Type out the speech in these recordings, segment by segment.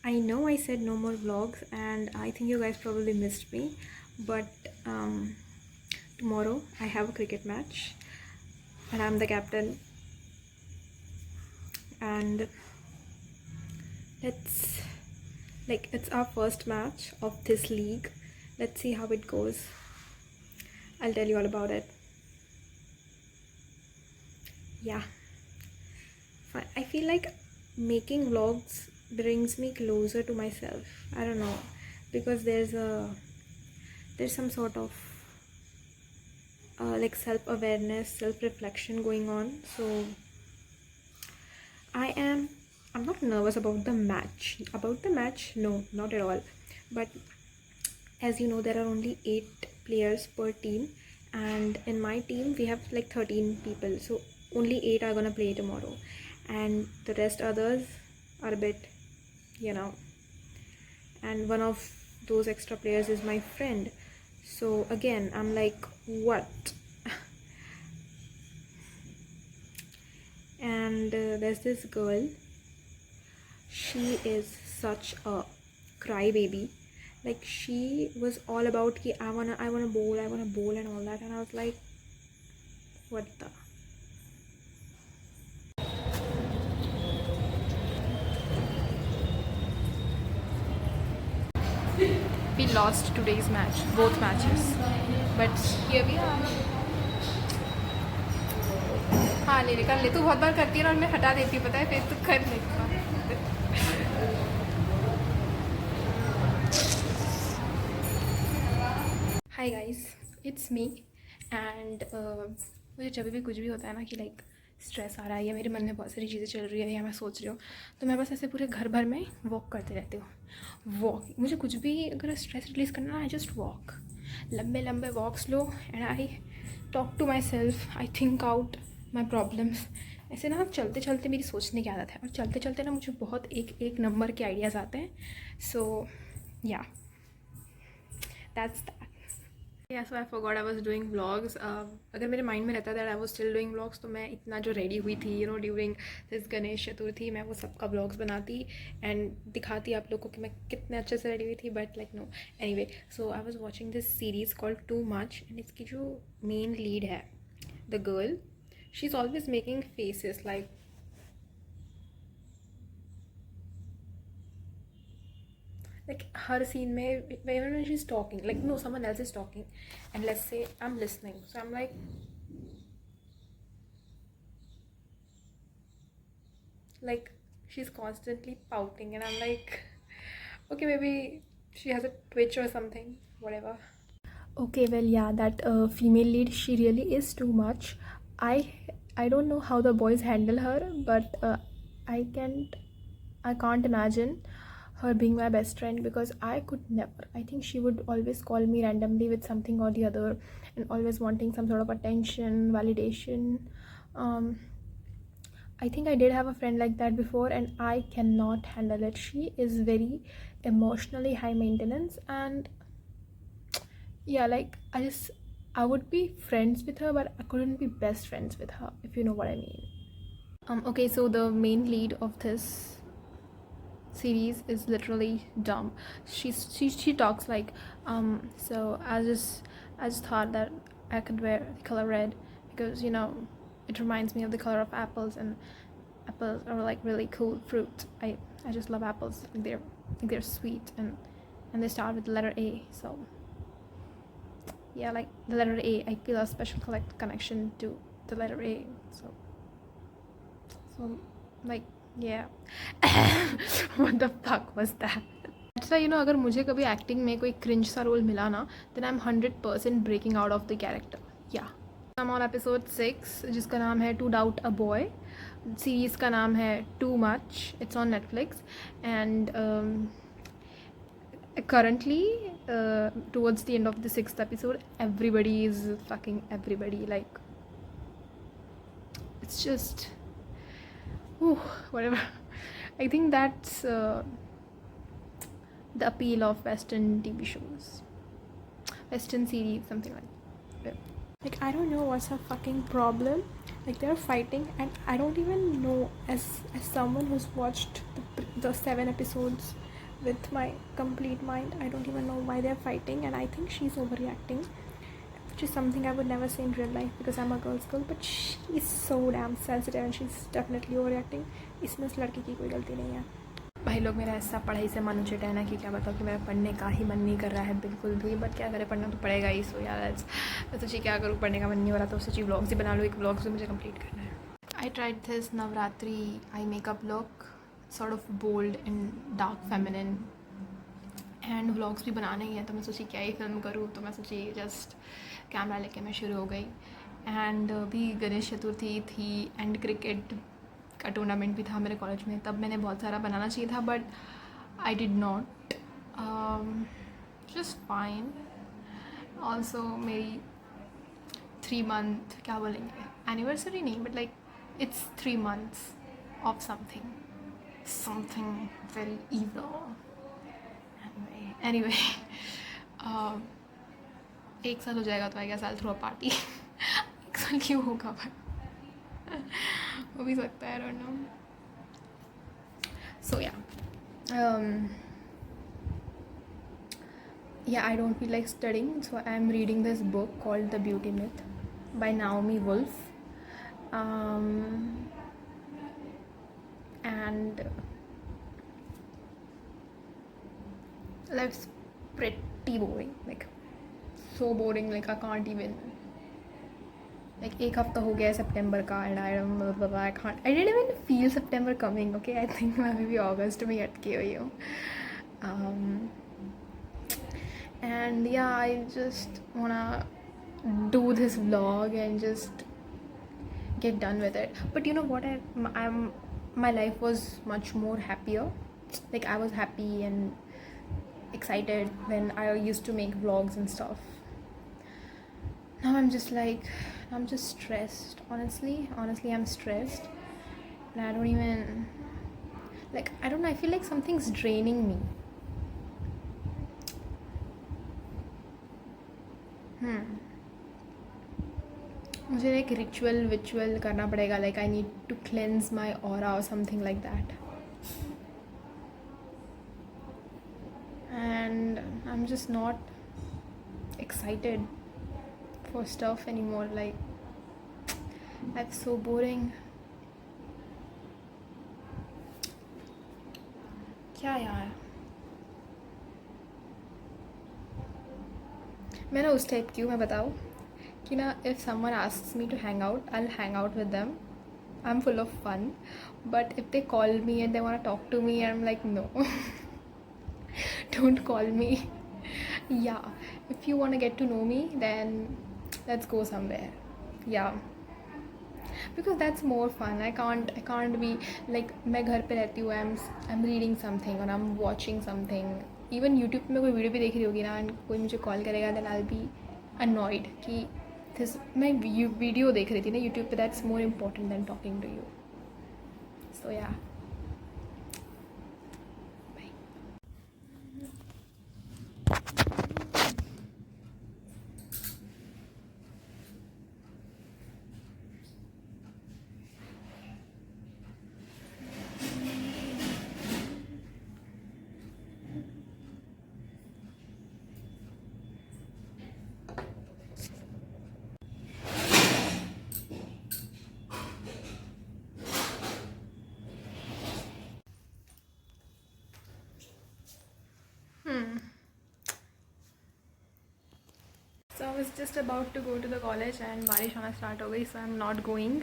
I know I said no more vlogs, and I think you guys probably missed me, but tomorrow I have a cricket match, and I'm the captain. And let's it's our first match of this league. Let's see how it goes. I'll tell you all about it. Yeah, I feel like making vlogs brings me closer to myself. I don't know, because there's some sort of like self-awareness, self-reflection going on. So I am I'm not nervous about the match. About the match, no, not at all. But as you know, there are only 8 players per team, and in my team we have like 13 people, so only 8 are gonna play tomorrow, and the rest others are a bit, you know, and one of those extra players is my friend. So again, I'm like, what? And there's this girl. She is such a crybaby. Like, she was all about ki I wanna bowl and all that, and I was like, what the. We lost today's match, both matches, but here we are. हाँ ले कर ले, तू बहुत बार करती है और मैं हटा देती हूँ, पता है, फिर तू कर लेगा. Hi guys, it's me. And मुझे जब भी कुछ भी होता है ना कि लाइक स्ट्रेस आ रहा है या मेरे मन में बहुत सारी चीज़ें चल रही है या मैं सोच रही हूँ, तो मैं बस ऐसे पूरे घर भर में वॉक करते रहती हूँ. वॉक, मुझे कुछ भी अगर स्ट्रेस रिलीज़ करना है, आई जस्ट वॉक. लंबे लंबे वॉक्स लो and I talk to myself, I think out my problems. ऐसे ना चलते चलते मेरी सोचने की आदत है, और चलते चलते ना मुझे बहुत एक नंबर के आइडियाज़ आते हैं. सो या that's that. Yeah, so I forgot I was doing vlogs. अगर मेरे माइंड में रहता था that I was still doing vlogs, तो मैं इतना जो रेडी हुई थी ड्यूरिंग दिस गणेश चतुर्थी, मैं वो सबका व्लॉग्स बनाती एंड दिखाती आप लोग को कि मैं कितने अच्छे से रेडी हुई थी. But like no, anyway, so I was watching this series called too much, and इसकी जो मेन लीड है, the girl, she is always making faces like her scene mein, when she's talking, like no, someone else is talking, and let's say I'm listening, so I'm like she's constantly pouting, and I'm like, okay, maybe she has a twitch or something, whatever. Okay, well, yeah, that female lead, she really is too much. I don't know how the boys handle her, but I can't imagine her being my best friend, because I could never. I think she would always call me randomly with something or the other, and always wanting some sort of attention, validation. Um, I think I did have a friend like that before, and I cannot handle it. She is very emotionally high maintenance, and yeah, like I would be friends with her, but I couldn't be best friends with her, if you know what I mean. Okay, so the main lead of this series is literally dumb. She talks like, so I just thought that I could wear the color red because it reminds me of the color of apples, and apples are like really cool fruit. I just love apples. They're sweet, and they start with the letter A. So yeah, like the letter A, I feel a special connection to the letter A. So like, yeah. What the fuck was that? अच्छा, अगर मुझे कभी acting में कोई cringe सा role मिला ना, then I am 100% breaking out of the character. Yeah हम ऑन एपिसोड 6, जिसका नाम है टू डाउट अ बॉय. सीरीज़ का नाम है too much. It's on Netflix, and currently towards the end of the 6th episode, everybody is fucking everybody. Like, it's just whatever. I think that's the appeal of Western TV shows, Western series, something like that. Like, I don't know what's her fucking problem. Like, they're fighting, and I don't even know, as someone who's watched the 7 episodes with my complete mind. I don't even know why they're fighting, and I think she's overreacting, which is something I would never say in real life because I'm a girl's girl, but she's so damn sensitive and she's definitely overreacting. इसमें उस लड़की की कोई गलती नहीं है. भाई लोग, मेरा ऐसा पढ़ाई से मन उचटा है ना कि क्या बताओ कि मेरा पढ़ने का ही मन नहीं कर रहा है बिल्कुल भी. बट क्या करे, पढ़ना तो पड़ेगा ही. सो यार मैं सोची क्या करूँ, पढ़ने का मन नहीं हो रहा तो सोची व्लॉग्स ही बना लूँ. एक व्लॉग्स भी मुझे कंप्लीट करना है. I tried this Navratri eye makeup look, sort of bold and dark feminine, and vlogs भी बनाने ही है. तो मैं सोची क्या ही फिल्म करूँ, तो मैं सोची जस्ट कैमरा लेके मैं शुरू हो गई. एंड भी गणेश चतुर्थी थी एंड क्रिकेट का टूर्नामेंट भी था मेरे कॉलेज में. तब मैंने बहुत सारा बनाना चाहिए था, but I did not. Just fine. Also मेरी 3 मंथ क्या बोलेंगे, एनिवर्सरी नहीं, but like it's 3 months of something very evil. Anyway एक साल हो जाएगा तो I guess I will throw a party. एक साल क्यों होगा पर हो भी सकता है, I don't know. So yeah, I don't feel like studying, so I'm reading this book called The Beauty Myth by Naomi Wolf. And life's pretty boring, like so boring, like I can't even, like एक हफ्ता हो गया सितंबर का and I didn't even feel September coming. Okay, I think मैं अभी भी अगस्त में अटकी हुई हूँ. And yeah, I just wanna do this vlog and just get done with it. But you know what, my life was much more happier. Like I was happy and excited when I used to make vlogs and stuff. Now I'm just stressed. Honestly I'm stressed, and I don't even, like, I don't know, I feel like something's draining me. मुझे एक ritual करना पड़ेगा, like I need to cleanse my aura or something like that. And I'm just not excited for stuff anymore. Like, life's so boring. क्या यार, मैं ना उस type की हूँ, मैं बताऊँ कि ना, if someone asks me to hang out, I'll hang out with them. I'm full of fun. But if they call me and they want to talk to me, I'm like, no. Don't call me. Yeah, if you want to get to know me, then let's go somewhere. Yeah, because that's more fun. I can't be like, मैं घर पे रहती हूँ, I'm reading something or I'm watching something. Even YouTube में कोई video भी देख रही होगी ना, and कोई मुझे कॉल करेगा, then I'll be annoyed कि मैं वीडियो देख रही थी ना यूट्यूब पे. That's more important than talking to you. So yeah, So I was just about to go to the college and बारिश आना स्टार्ट हो गई, so I'm not going.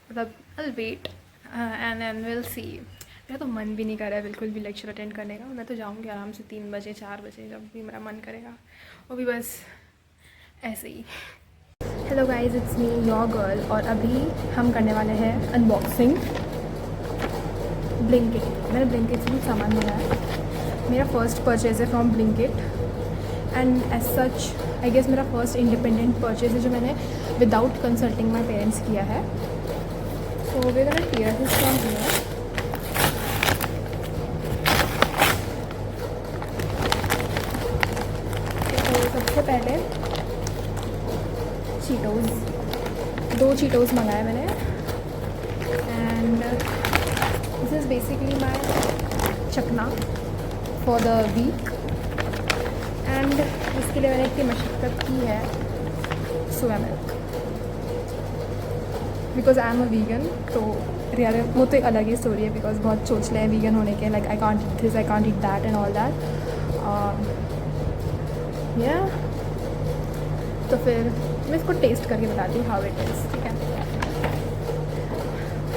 मतलब I'll wait and then we'll see. मेरा तो मन भी नहीं कर रहा है बिल्कुल भी लेक्चर अटेंड करने का. मैं तो जाऊँगी आराम से 3 बजे 4 बजे, जब भी मेरा मन करेगा. वो भी बस ऐसे ही. Hello guys, it's me your girl, और अभी हम करने वाले हैं अनबॉक्सिंग ब्लिंकिट. मैंने ब्लिंकिट से कुछ सामान मंगाया. मेरा फर्स्ट परचेज है from Blinkit, and as such I guess मेरा फर्स्ट इंडिपेंडेंट परचेज है जो मैंने विदाउट कंसल्टिंग माई पेरेंट्स किया है. So we gonna tear this from here. तो सबसे पहले चीटोज़, 2 चीटोज़ मंगाए मैंने, and this is basically my चकना फॉर द वीक एंड इसके लिए मैंने इतनी मशक्क़त की है soya milk because I am a vegan. तो रियल वो तो एक अलग ही स्टोरी है बिकॉज बहुत चोचले हैं वीगन होने के like I can't eat this I can't eat that and all that. या तो फिर मैं इसको टेस्ट करके बताती हूँ हाउ इट इज़. ठीक है.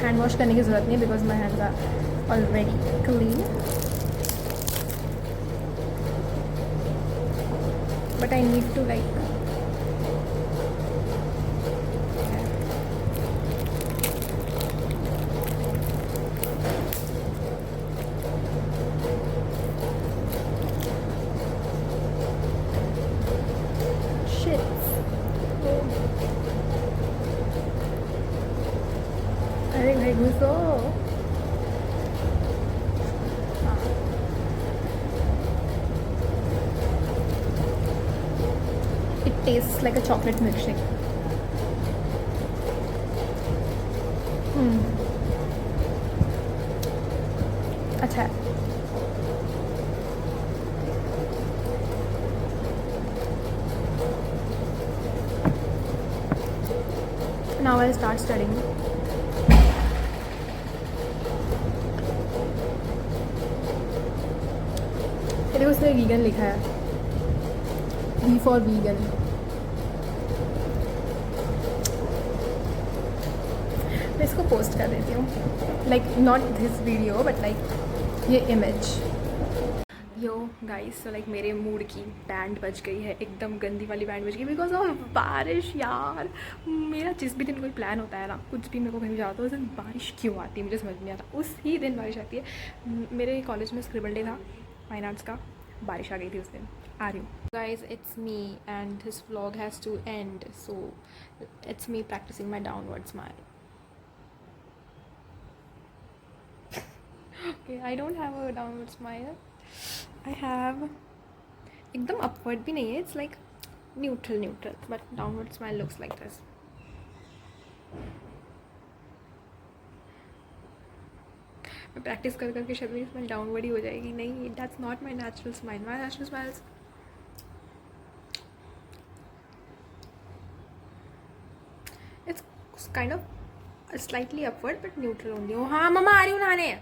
हैंड वॉश करने की ज़रूरत नहीं है because my hands are already clean. But I need to like अरे भाई घुसो. It taste like a chocolate milk shake. अच्छा है. Now I'll start studying. देखो उसमें वीगन लिखा है. V for vegan. मैं इसको पोस्ट कर देती हूँ. Like not this video but like ये image. Yo guys so like मेरे मूड की बैंड बज गई है. एकदम गंदी वाली बैंड बज गई बिकॉज ऑफ बारिश. यार मेरा जिस भी दिन कोई प्लान होता है ना कुछ भी मेरे को कहीं जाता है उस दिन बारिश क्यों आती है मुझे समझ नहीं आता. उसी दिन बारिश आती है. मेरे कॉलेज में स्क्रिबल डे था फाइन आर्ट्स का. बारिश आ गई थी उस दिन. आ रही हूँ. Guys it's me and this vlog has to end so it's me practicing my downward smile. Okay, I don't have a downward smile. I have एकदम upward भी नहीं है. It's like neutral. But downward smile looks like this. मैं practice कर करके शायद मेरी smile downward ही हो जाएगी. नहीं, that's not my natural smile. My natural smile is it's kind of slightly upward but neutral only. Oh हाँ मम्मा आ रही हूँ नहाने.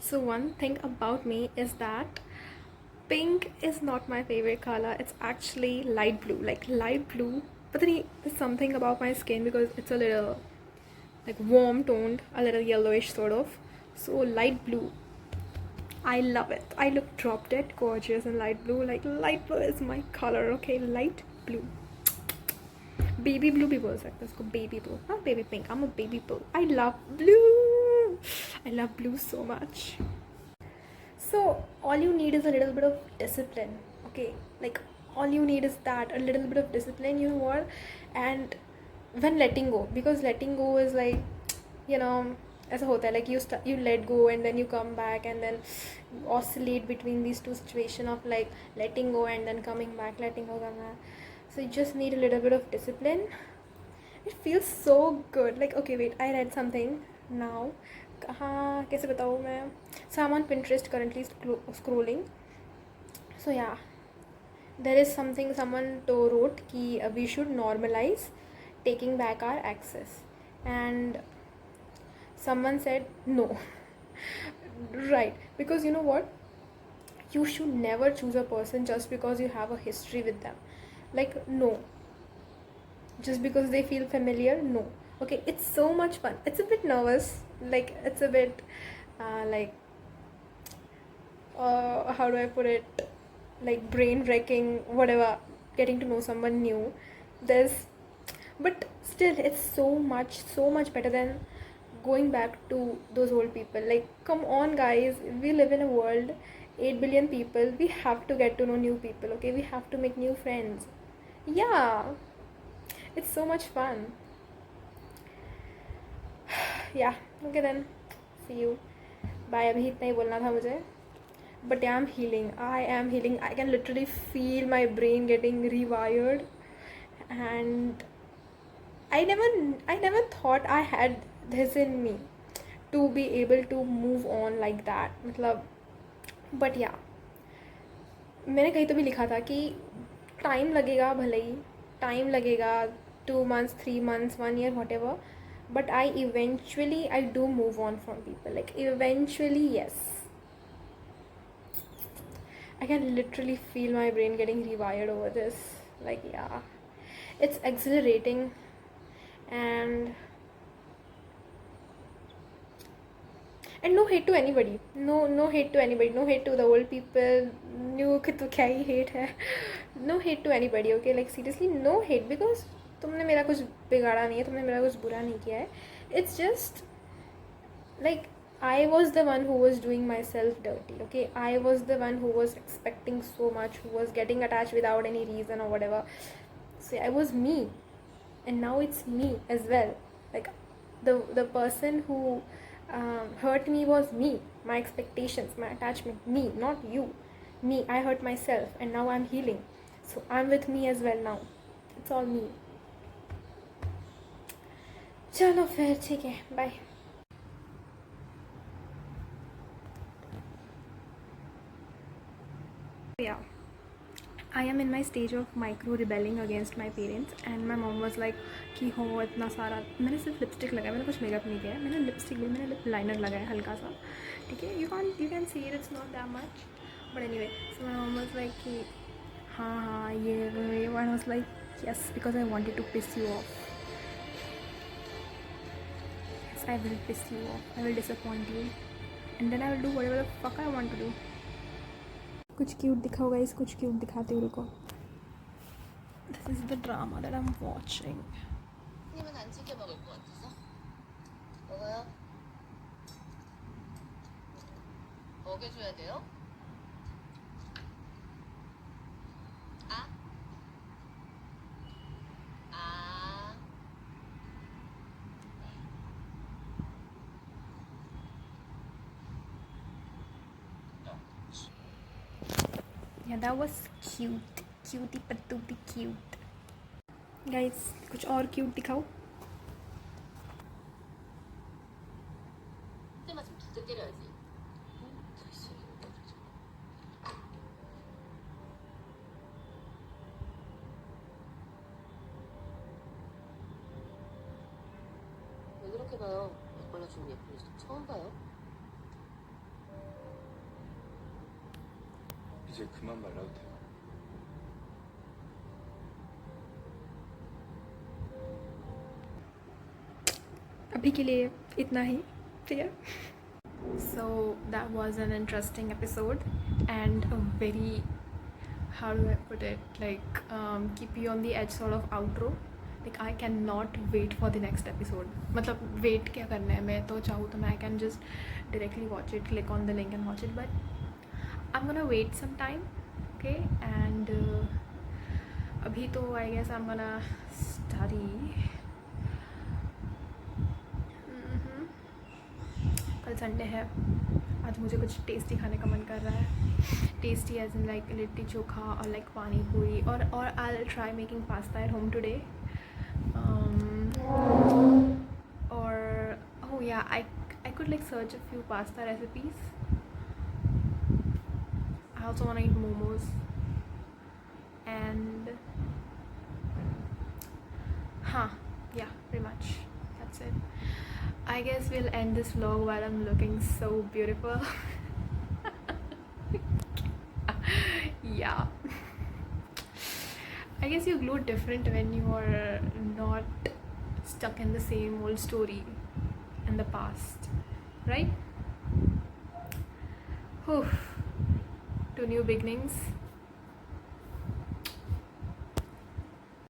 So one thing about me is that pink is not my favorite color. It's actually light blue. Like light blue. But then there's something about my skin because it's a little like warm toned, a little yellowish sort of. So light blue. I love it. I look drop dead gorgeous in light blue. Like light blue is my color. Okay, light blue. Baby blue भी बोल सकते हैं उसको. Baby blue, not baby pink. I'm a baby blue. I love blue. I love blue so much. So all you need is a little bit of discipline. Okay, like all you need is that, a little bit of discipline, you know what? And when letting go, because letting go is like, you know, ऐसा होता है like you let go and then you come back and then oscillate between these two situations of like letting go and then coming back, letting go, coming back. So you just need a little bit of discipline. It feels so good. Like okay wait, I read something now. कहाँ कैसे बताऊँ मैं. So I'm on Pinterest currently scrolling. So yeah, there is something someone wrote कि we should normalize taking back our access, and someone said no. Right, because you know what, you should never choose a person just because you have a history with them. Like no, just because they feel familiar, no. Okay, it's so much fun. It's a bit nervous, like it's a bit like how do I put it, like brain wrecking, whatever, getting to know someone new. But still it's so much better than going back to those old people. Like come on guys, we live in a world 8 billion people. We have to get to know new people. Okay, we have to make new friends. Yeah, it's so much fun. Yeah, okay then, see you, bye. अभी इतना ही बोलना था मुझे. But yeah, I am healing. I can literally feel my brain getting rewired, and I never thought I had this in me to be able to move on like that. But yeah, मैंने कहीं तो भी लिखा था कि time लगेगा, भले ही time लगेगा, 2 months, 3 months, 1 year, whatever, but I do move on from people. Like eventually, yes. I can literally feel my brain getting rewired over this. Like, yeah, it's exhilarating. And no hate to anybody, no hate to anybody, no hate to the old people. New कि तो क्या ही hate है. No hate to anybody, okay? Like seriously, no hate, because तुमने मेरा कुछ बिगाड़ा नहीं है, तुमने मेरा कुछ बुरा नहीं किया है. It's just like I was the one who was doing myself dirty, okay? I was the one who was expecting so much, who was getting attached without any reason or whatever. So I was me, and now it's me as well. Like the person who hurt me was me, my expectations, my attachment, me, not you. Me, I hurt myself, and now I'm healing, so I'm with me as well now. It's all me. चलो फिर ठीक है, bye. Yeah, I am in my stage of micro rebelling against my parents, and my mom was like कि हो इतना सारा. मैंने सिर्फ लिपस्टिक लगाया, मैंने कुछ मेकअप नहीं किया है. मैंने लिपस्टिक भी, मैंने लिप लाइनर लगाया हल्का सा, ठीक है. You can see it, it's not that much, but anyway. So my mom was like कि हाँ हाँ ये one was like yes, because I wanted to piss you off. Yes, I will piss you off, I will disappoint you, and then I will do whatever the fuck I want to do. कुछ cute दिखाओ guys, कुछ cute दिखाते हो, रुको. This is the drama that I'm watching. 님은 안 챙겨 먹을 것 같아서? 먹어요? 먹여줘야 돼요? 아? 아? Yeah, that was cute. Cutie patootie cute. Guys, कुछ और cute दिखाओ. 그때 맞으면 두대 때려야지. 왜 그렇게 봐요? 약 발라주는 예쁜 모습 처음 봐요? 이제 그만 말라도 돼요. अभी के लिए इतना ही, ठीक है. So that was an interesting episode and a very, how do I put it, like keep you on the edge sort of outro. Like I cannot wait for the next episode. मतलब wait क्या करना है, मैं तो चाहूँ तो मैं I can just directly watch it, click on the link and watch it, but I'm gonna wait some time, okay? And अभी तो I guess I'm gonna study. कल संडे है, आज मुझे कुछ टेस्टी खाने का मन कर रहा है. Tasty as in like litti chokha और लाइक पानी पूरी, और I will try making pasta at home today. Or oh yeah, I could like search a few pasta recipes. I also want to eat momos, and yeah, pretty much that's it. I guess we'll end this vlog while I'm looking so beautiful. Yeah, I guess you glow different when you are not stuck in the same old story in the past, right? Whew. To new beginnings.